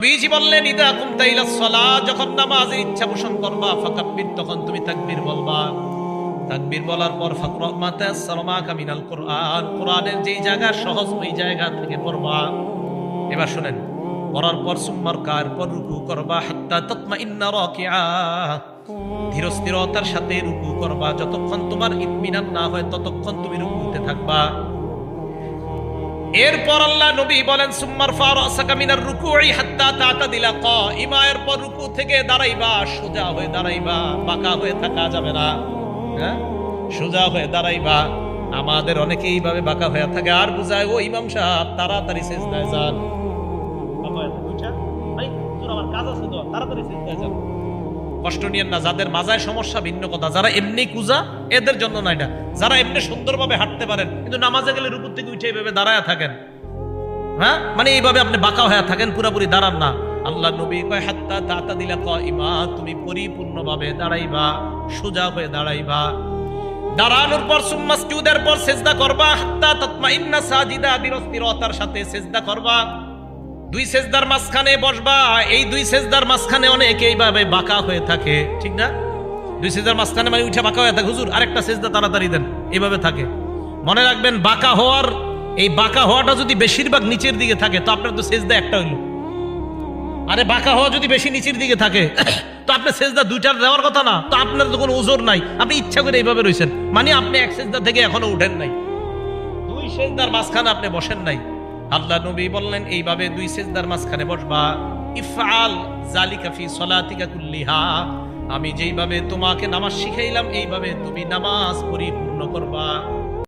নবীজি বললেন ইদা কুমতা ইলা সালাহ, যখন নামাজের ইচ্ছা পোষণ করবা ফাকাব্বির, তখন তুমি তাকবীর বলবা। তাকবীর বলার পর ফাকরা মা তায়াসসারা মাকা মিনাল কুরআন, কোরআনের যেই জায়গা সহজ ওই জায়গা থেকে পড়বা। এবার শুনেন, পড়ার পর সুম্মার কার পর রুকু করবা হাত্তা তাতমাইন্না রাকিআ, ধীর স্থিরতার সাথে রুকু করবা। যতক্ষণ তোমার ইতমিনান না হয় ততক্ষণ তুমি রুকুতে থাকবা। এরপর আল্লাহ নবী বলেন সুম্মার ফারাসাকা মিনার রুকুই হাত্তা তাতাদিলা কাইমা, এরপর রুকু থেকে দাঁড়াইবা, সোজা হয়ে দাঁড়াইবা, বাঁকা হয়ে থাকা যাবে না, হ্যাঁ সোজা হয়ে দাঁড়াইবা। আমাদের অনেকে এইভাবে বাঁকা হয়ে থাকে আর বুঝায় ও ইমাম সাহেব তাড়াতাড়ি সিজদায় যান, আমার কাজ আছে তো তাড়াতাড়ি সিজদায় যান। কষ্ট নিয়েন না, যাদের মাজায় সমস্যা ভিন্ন কথা, যারা এমনি কুজা এদের জন্য না এটা। যারা এমনি সুন্দরভাবে হাঁটতে পারেন কিন্তু নামাজে গেলে রুকু থেকে উঠে এইভাবে দাঁড়ায় থাকেন, হ্যাঁ মানে এইভাবে আপনি বাঁকা হয়ে থাকেন, পুরাপুরি দাঁড়ান না। আল্লাহ নবী কয় হাত্তা তাতাদিলা কাইমা, তুমি পরিপূর্ণভাবে দাঁড়াইবা, সোজা হয়ে দাঁড়াইবা। দাঁড়ানোর পর সুম্মাসজুদের পর সিজদা করবা হাত্তা তাতমাইন্না সাজিদা, ধীরস্থিরতার সাথে সিজদা করবা। দুই সেজদার মাঝখানে বসবা। এই দুই সেজদার মাঝখানে অনেকে এইভাবে বাঁকা হয়ে থাকে, ঠিক না? দুই সেজদার মাঝখানে মানে উঠে বাঁকা হয়ে থাকে, হুজুর আরেকটা সেজদা তাড়াতাড়ি দেন, এইভাবে থাকে। মনে রাখবেন, বাঁকা হওয়ার এই বাঁকা হওয়াটা যদি বেশিরভাগ নিচের দিকে থাকে তো আপনার তো সেজদা একটা হইল। আরে বাঁকা হওয়া যদি বেশি নিচের দিকে থাকে তো আপনার সেজদা দুইটার দেওয়ার কথা না, তো আপনার তো কোনো ওজোর নাই, আপনি ইচ্ছা করে এইভাবে রয়েছেন, মানে আপনি এক সেজদা থেকে এখনো উঠেন নাই, দুই সেজদার মাঝখানে আপনি বসেন নাই। আল্লাহ নবী বললেন এইভাবে দুই সিজদার মাঝখানে বসবা। ইফআল যালিকা ফি সলাতিকা কুল্লিহা, আমি যেইভাবে তোমাকে নামাজ শিখাইলাম এইভাবে তুমি নামাজ পরিপূর্ণ করবা।